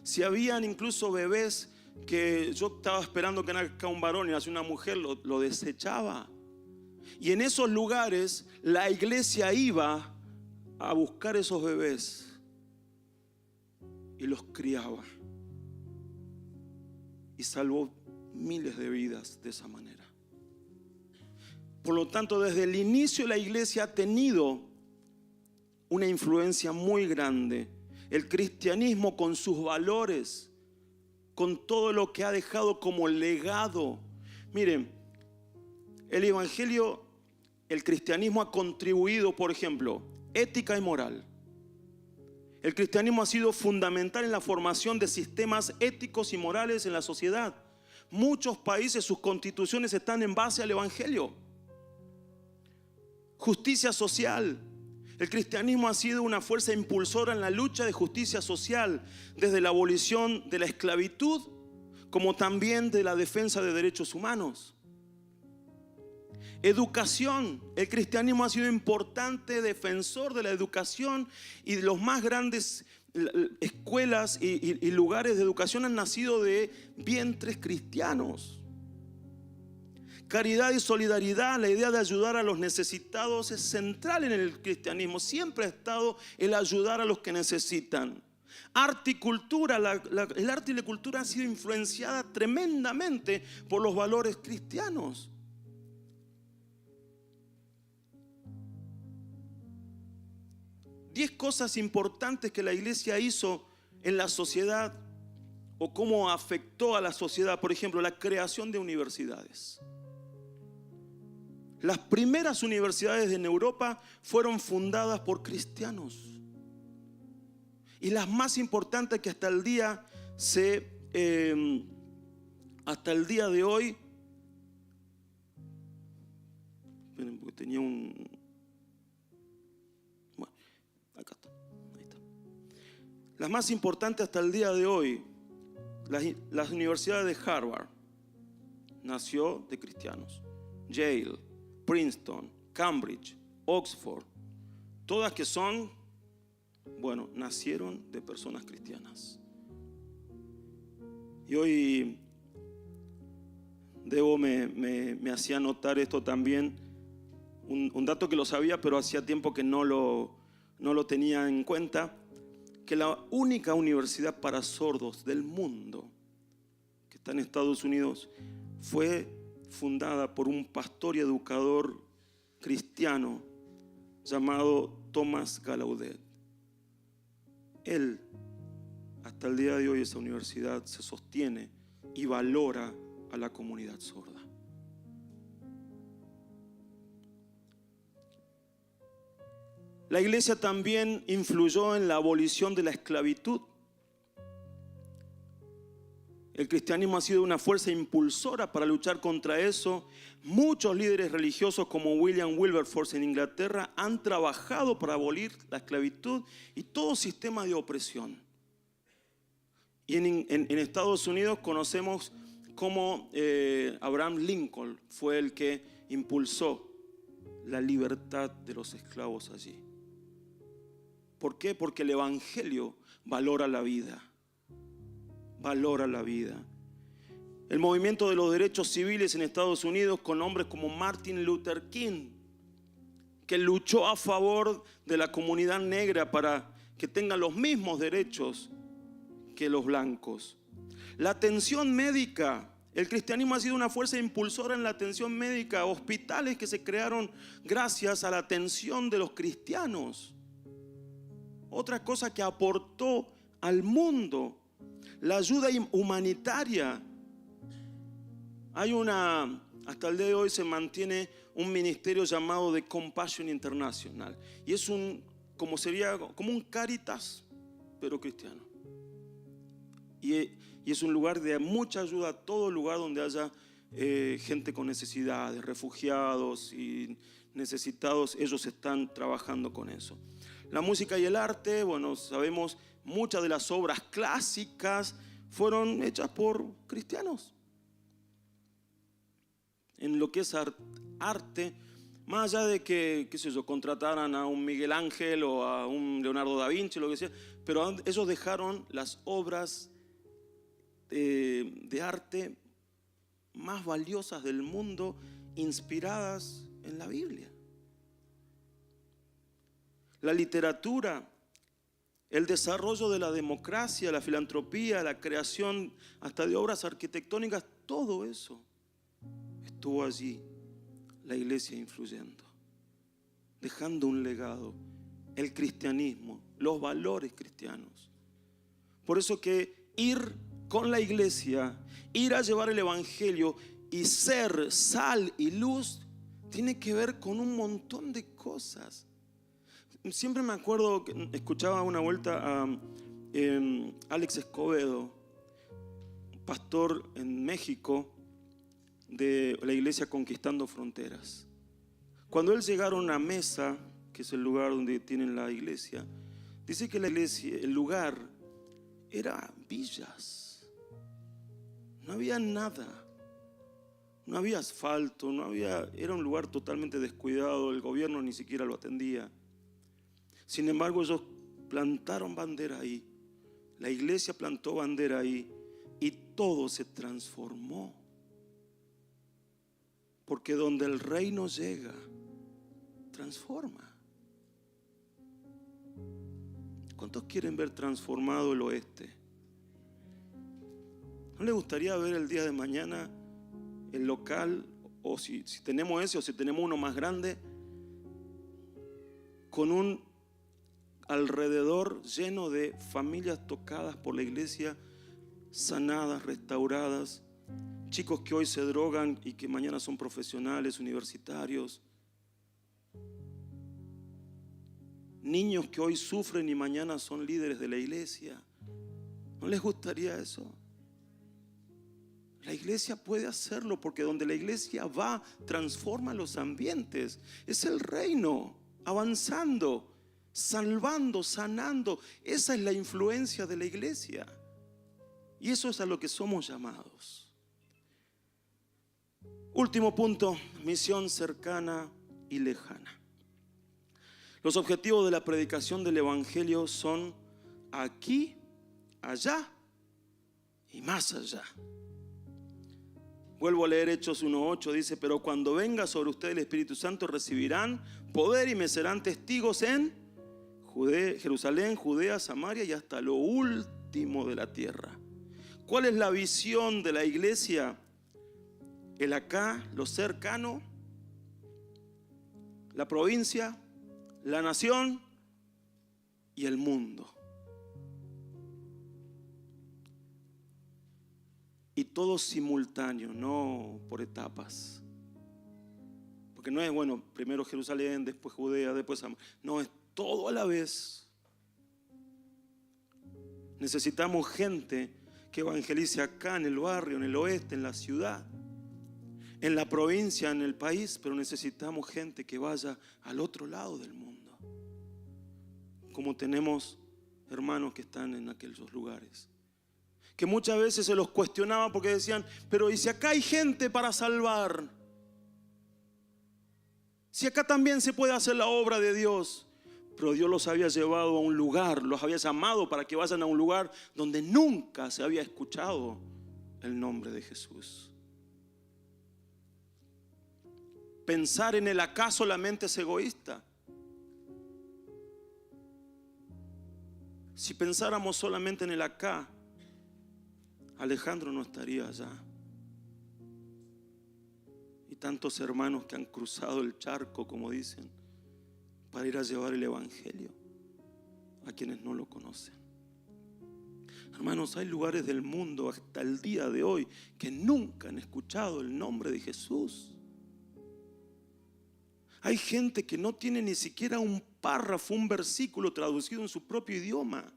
Si habían incluso bebés que yo estaba esperando que nazca un varón y nació una mujer, lo desechaba. Y en esos lugares la iglesia iba a buscar esos bebés y los criaba. Y salvó miles de vidas de esa manera. Por lo tanto, desde el inicio la iglesia ha tenido una influencia muy grande. El cristianismo con sus valores, con todo lo que ha dejado como legado. Miren, el evangelio, el cristianismo ha contribuido, por ejemplo, ética y moral. El cristianismo ha sido fundamental en la formación de sistemas éticos y morales en la sociedad. Muchos países, sus constituciones están en base al evangelio. Justicia social. El cristianismo ha sido una fuerza impulsora en la lucha de justicia social, desde la abolición de la esclavitud, como también de la defensa de derechos humanos. Educación. El cristianismo ha sido importante defensor de la educación y de los más grandes escuelas y lugares de educación han nacido de vientres cristianos. Caridad y solidaridad, la idea de ayudar a los necesitados es central en el cristianismo. Siempre ha estado el ayudar a los que necesitan. Arte y cultura, el arte y la cultura ha sido influenciada tremendamente por los valores cristianos. Diez cosas importantes que la iglesia hizo en la sociedad o cómo afectó a la sociedad. Por ejemplo, la creación de universidades. Las primeras universidades en Europa fueron fundadas por cristianos. Y las más importantes que hasta el día de hoy, esperen porque tenía un, bueno, acá está, ahí está. Las más importantes hasta el día de hoy, las universidades de Harvard, nació de cristianos. Yale, Princeton, Cambridge, Oxford, todas que son Bueno, nacieron de personas cristianas. Y hoy Debo me hacía notar esto también, un dato que lo sabía, pero hacía tiempo que no lo tenía en cuenta, que la única universidad para sordos del mundo, que está en Estados Unidos, fue fundada por un pastor y educador cristiano llamado Thomas Gallaudet. Él, hasta el día de hoy, esa universidad se sostiene y valora a la comunidad sorda. La iglesia también influyó en la abolición de la esclavitud. El cristianismo ha sido una fuerza impulsora para luchar contra eso. Muchos líderes religiosos como William Wilberforce en Inglaterra han trabajado para abolir la esclavitud y todo sistema de opresión. Y en Estados Unidos conocemos cómo Abraham Lincoln fue el que impulsó la libertad de los esclavos allí. ¿Por qué? Porque el evangelio valora la vida. Valora la vida. El movimiento de los derechos civiles en Estados Unidos, con hombres como Martin Luther King, que luchó a favor de la comunidad negra para que tengan los mismos derechos que los blancos. La atención médica. El cristianismo ha sido una fuerza impulsora en la atención médica. Hospitales que se crearon gracias a la atención de los cristianos. Otra cosa que aportó al mundo, la ayuda humanitaria. Hasta el día de hoy se mantiene un ministerio llamado de Compassion International. Y es como un Cáritas, pero cristiano. Y es un lugar de mucha ayuda a todo lugar donde haya gente con necesidades, refugiados y necesitados. Ellos están trabajando con eso. La música y el arte, bueno, sabemos, muchas de las obras clásicas fueron hechas por cristianos. En lo que es arte, más allá de que, contrataran a un Miguel Ángel o a un Leonardo da Vinci, lo que sea, pero ellos dejaron las obras de arte más valiosas del mundo inspiradas en la Biblia. La literatura, el desarrollo de la democracia, la filantropía, la creación hasta de obras arquitectónicas, todo eso estuvo allí, la iglesia influyendo, dejando un legado, el cristianismo, los valores cristianos. Por eso que ir con la iglesia, ir a llevar el evangelio y ser sal y luz tiene que ver con un montón de cosas. Siempre me acuerdo que escuchaba una vuelta a Alex Escobedo, pastor en México de la iglesia Conquistando Fronteras. Cuando él llegaron a una mesa, que es el lugar donde tienen la iglesia, dice que la iglesia, el lugar, era villas. No había nada. No había asfalto, era un lugar totalmente descuidado, el gobierno ni siquiera lo atendía. Sin embargo, ellos plantaron bandera ahí, la iglesia plantó bandera ahí y todo se transformó. Porque donde el reino llega, transforma. ¿Cuántos quieren ver transformado el oeste? ¿No les gustaría ver el día de mañana el local, o si tenemos ese, o si tenemos uno más grande, con un alrededor lleno de familias tocadas por la iglesia, sanadas, restauradas, chicos que hoy se drogan y que mañana son profesionales, universitarios, niños que hoy sufren y mañana son líderes de la iglesia? ¿No les gustaría eso? La iglesia puede hacerlo, porque donde la iglesia va, transforma los ambientes. Es el reino avanzando, salvando, sanando. Esa es la influencia de la iglesia. Y eso es a lo que somos llamados. Último punto, misión cercana y lejana. Los objetivos de la predicación del Evangelio son aquí, allá y más allá. Vuelvo a leer Hechos 1:8, dice: pero cuando venga sobre ustedes el Espíritu Santo, recibirán poder y me serán testigos en Jerusalén, Judea, Samaria y hasta lo último de la tierra. ¿Cuál es la visión de la iglesia? El acá, lo cercano, la provincia, la nación y el mundo. Y todo simultáneo, no por etapas. Porque no es, bueno, primero Jerusalén, después Judea, después Samaria. No, es todo a la vez. Necesitamos gente que evangelice acá, en el barrio, en el oeste, en la ciudad, en la provincia, en el país, pero necesitamos gente que vaya al otro lado del mundo. Como tenemos hermanos que están en aquellos lugares, que muchas veces se los cuestionaban porque decían: pero ¿y si acá hay gente para salvar? Si acá también se puede hacer la obra de Dios. Pero Dios los había llevado a un lugar, los había llamado para que vayan a un lugar donde nunca se había escuchado el nombre de Jesús. Pensar en el acá solamente es egoísta. Si pensáramos solamente en el acá, Alejandro no estaría allá. Y tantos hermanos que han cruzado el charco, como dicen, para ir a llevar el Evangelio a quienes no lo conocen. Hermanos, hay lugares del mundo hasta el día de hoy que nunca han escuchado el nombre de Jesús. Hay gente que no tiene ni siquiera un párrafo, un versículo traducido en su propio idioma.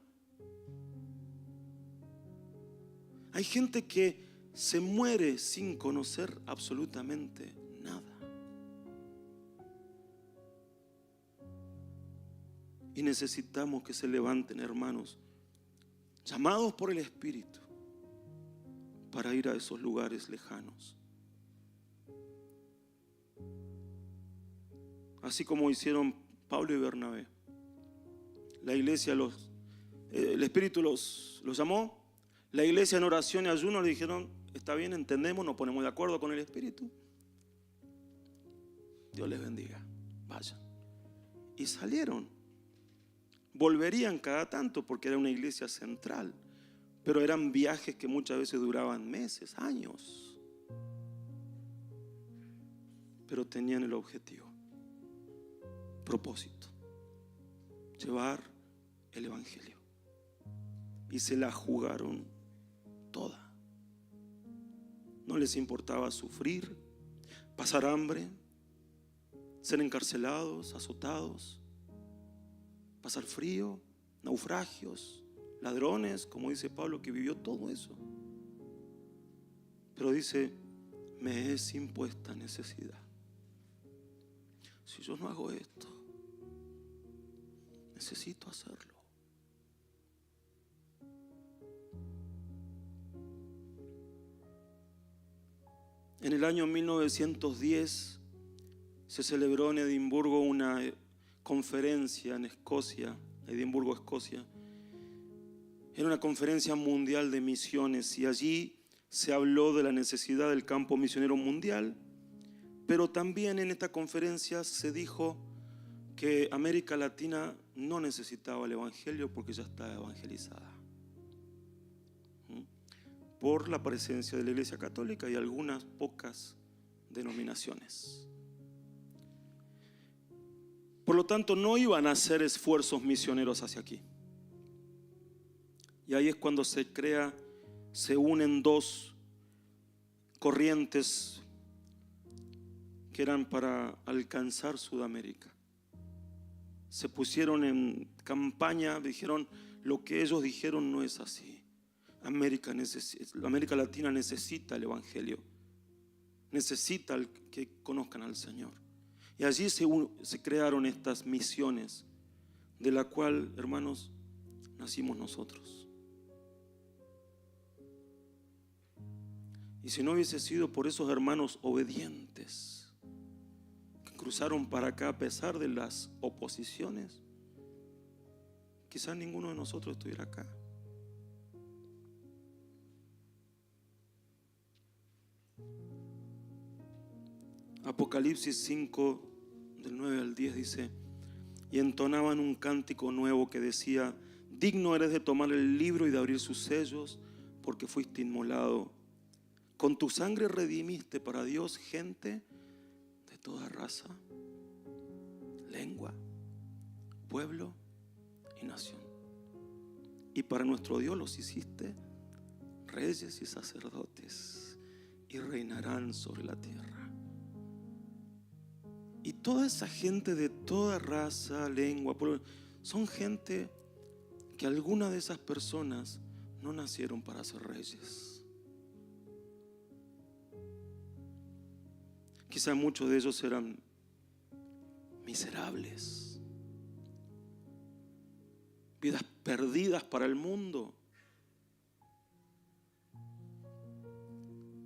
Hay gente que se muere sin conocer absolutamente nada. Y necesitamos que se levanten hermanos llamados por el Espíritu para ir a esos lugares lejanos. Así como hicieron Pablo y Bernabé. La iglesia el Espíritu los llamó. La iglesia en oración y ayuno le dijeron: está bien, entendemos, nos ponemos de acuerdo con el Espíritu. Dios les bendiga, vayan. Y salieron. Volverían cada tanto porque era una iglesia central, pero eran viajes que muchas veces duraban meses, años. Pero tenían el objetivo, propósito: llevar el Evangelio. Y se la jugaron toda. No les importaba sufrir, pasar hambre, ser encarcelados, azotados, pasar frío, naufragios, ladrones, como dice Pablo, que vivió todo eso. Pero dice: me es impuesta necesidad. Si yo no hago esto, necesito hacerlo. En el año 1910 se celebró en Edimburgo una conferencia en Escocia, Edimburgo, Escocia. Era una conferencia mundial de misiones y allí se habló de la necesidad del campo misionero mundial, pero también en esta conferencia se dijo que América Latina no necesitaba el Evangelio porque ya está evangelizada por la presencia de la Iglesia Católica y algunas pocas denominaciones. Por lo tanto, no iban a hacer esfuerzos misioneros hacia aquí. Y ahí es cuando se unen dos corrientes que eran para alcanzar Sudamérica. Se pusieron en campaña, dijeron: lo que ellos dijeron no es así. América Latina necesita el Evangelio, necesita que conozcan al Señor. Y allí se crearon estas misiones, de la cual, hermanos, nacimos nosotros. Y si no hubiese sido por esos hermanos obedientes, que cruzaron para acá a pesar de las oposiciones, quizás ninguno de nosotros estuviera acá. Apocalipsis 5, del 9 al 10 dice: y entonaban un cántico nuevo que decía: digno eres de tomar el libro y de abrir sus sellos, porque fuiste inmolado. Con tu sangre redimiste para Dios gente de toda raza, lengua, pueblo y nación. Y para nuestro Dios los hiciste reyes y sacerdotes, y reinarán sobre la tierra. Y toda esa gente de toda raza, lengua, pueblo, son gente que algunas de esas personas no nacieron para ser reyes. Quizá muchos de ellos eran miserables, vidas perdidas para el mundo,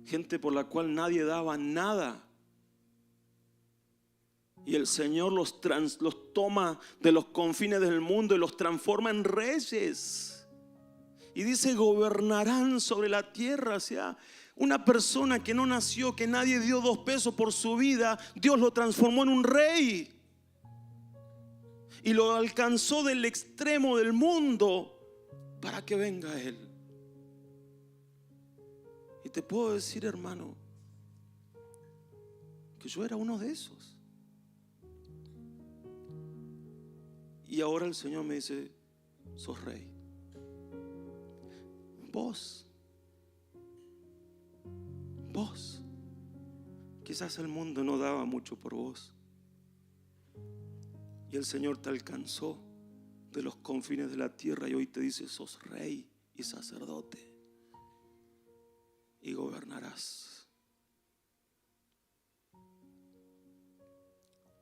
gente por la cual nadie daba nada. Y el Señor los toma de los confines del mundo y los transforma en reyes. Y dice: gobernarán sobre la tierra. O sea, una persona que no nació, que nadie dio 2 pesos por su vida, Dios lo transformó en un rey. Y lo alcanzó del extremo del mundo para que venga Él. Y te puedo decir, hermano, que yo era uno de esos. Y ahora el Señor me dice: sos rey. Vos. Quizás el mundo no daba mucho por vos. Y el Señor te alcanzó de los confines de la tierra y hoy te dice: sos rey y sacerdote. Y gobernarás.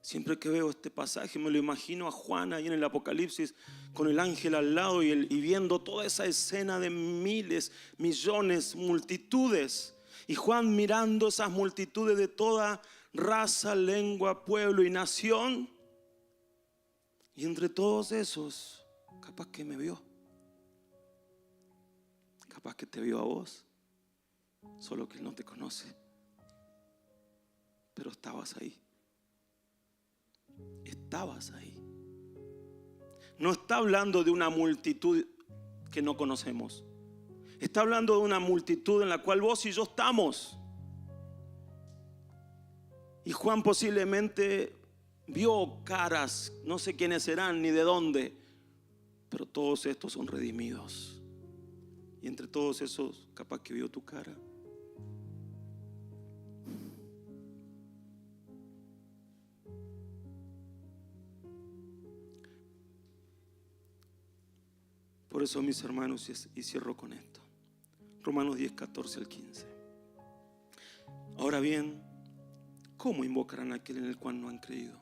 Siempre que veo este pasaje me lo imagino a Juan ahí en el Apocalipsis con el ángel al lado y viendo toda esa escena de miles, millones, multitudes. Y Juan mirando esas multitudes de toda raza, lengua, pueblo y nación. Y entre todos esos, capaz que me vio. Capaz que te vio a vos. Solo que Él no te conoce. Pero estabas ahí. Estabas ahí. No está hablando de una multitud que no conocemos. Está hablando de una multitud en la cual vos y yo estamos. Y Juan posiblemente vio caras, no sé quiénes serán ni de dónde, pero todos estos son redimidos. Y entre todos esos, capaz que vio tu cara. Por eso, mis hermanos, y cierro con esto. Romanos 10, 14 al 15. Ahora bien, ¿cómo invocarán a aquel en el cual no han creído?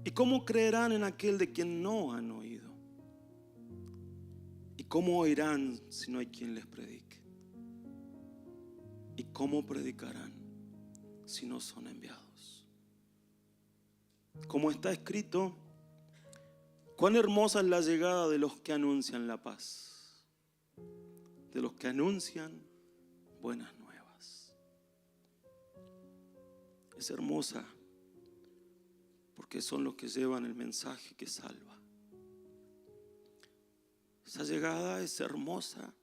¿Y cómo creerán en aquel de quien no han oído? ¿Y cómo oirán si no hay quien les predique? ¿Y cómo predicarán si no son enviados? Como está escrito: cuán hermosa es la llegada de los que anuncian la paz, de los que anuncian buenas nuevas. Es hermosa porque son los que llevan el mensaje que salva. Esa llegada es hermosa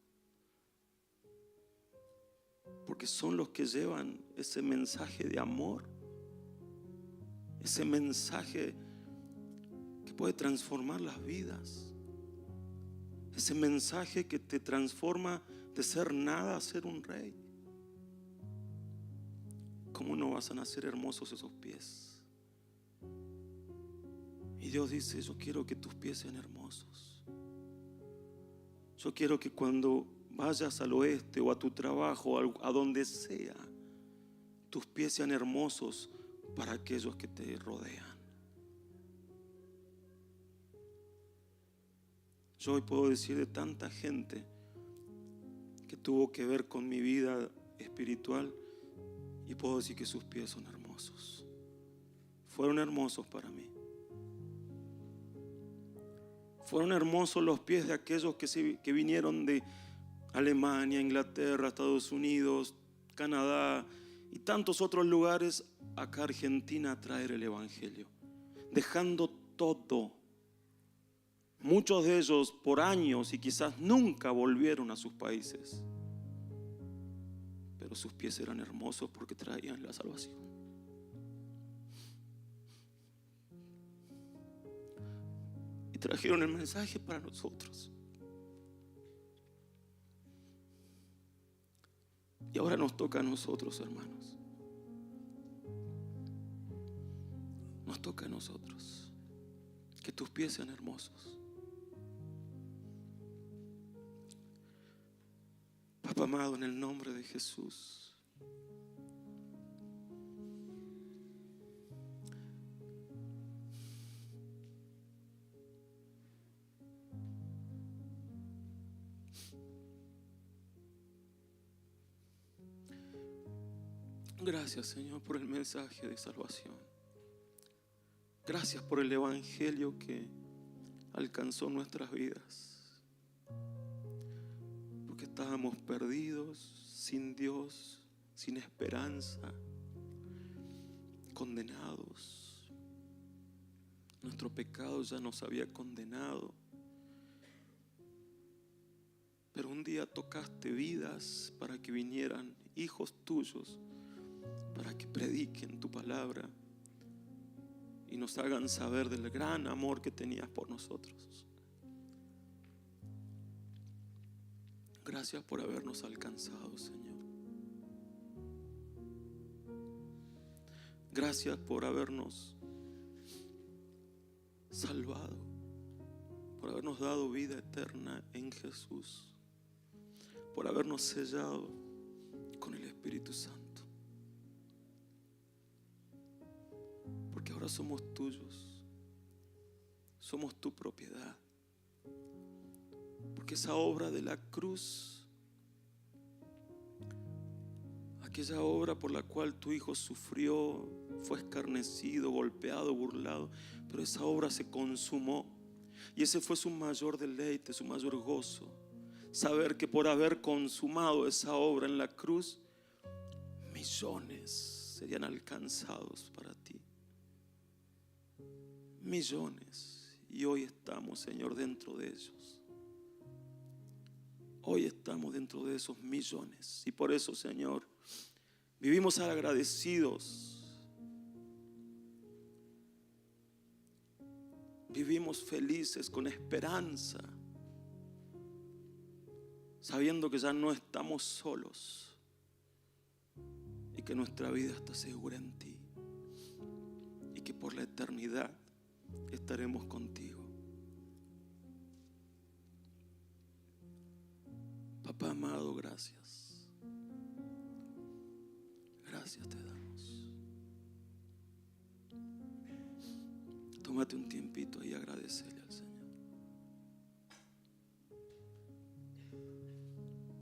porque son los que llevan ese mensaje de amor, ese mensaje que puede transformar las vidas, ese mensaje que te transforma de ser nada a ser un rey. ¿Cómo no vas a nacer hermosos esos pies? Y Dios dice: yo quiero que tus pies sean hermosos. Yo quiero que cuando vayas al oeste o a tu trabajo, a donde sea, tus pies sean hermosos para aquellos que te rodean. Yo hoy puedo decir de tanta gente que tuvo que ver con mi vida espiritual, y puedo decir que sus pies son hermosos. fueron hermosos para mí. Fueron hermosos los pies de aquellos que vinieron de Alemania, Inglaterra, Estados Unidos, Canadá y tantos otros lugares acá a Argentina a traer el Evangelio, dejando todo. Muchos de ellos por años y quizás nunca volvieron a sus países, pero sus pies eran hermosos porque traían la salvación. Y trajeron el mensaje para nosotros. Y ahora nos toca a nosotros, hermanos. Nos toca a nosotros. Que tus pies sean hermosos. Papá amado, en el nombre de Jesús, gracias, Señor, por el mensaje de salvación. Gracias por el Evangelio que alcanzó nuestras vidas. Porque estábamos perdidos, sin Dios, sin esperanza, condenados. Nuestro pecado ya nos había condenado. Pero un día tocaste vidas para que vinieran hijos tuyos, para que prediquen tu palabra y nos hagan saber del gran amor que tenías por nosotros. Gracias por habernos alcanzado, Señor. Gracias por habernos salvado, por habernos dado vida eterna en Jesús, por habernos sellado con el Espíritu Santo. Porque ahora somos tuyos, somos tu propiedad. Porque esa obra de la cruz, aquella obra por la cual tu Hijo sufrió, fue escarnecido, golpeado, burlado, pero esa obra se consumó. Y ese fue su mayor deleite, su mayor gozo. Saber que por haber consumado esa obra en la cruz, millones serían alcanzados para ti. Millones. Y hoy estamos, Señor, dentro de ellos. Hoy estamos dentro de esos millones. Y por eso, Señor, vivimos agradecidos. Vivimos felices, con esperanza, sabiendo que ya no estamos solos y que nuestra vida está segura en ti y que por la eternidad estaremos contigo. Papá amado, gracias. Gracias te damos. Tómate un tiempito y agradecele al Señor.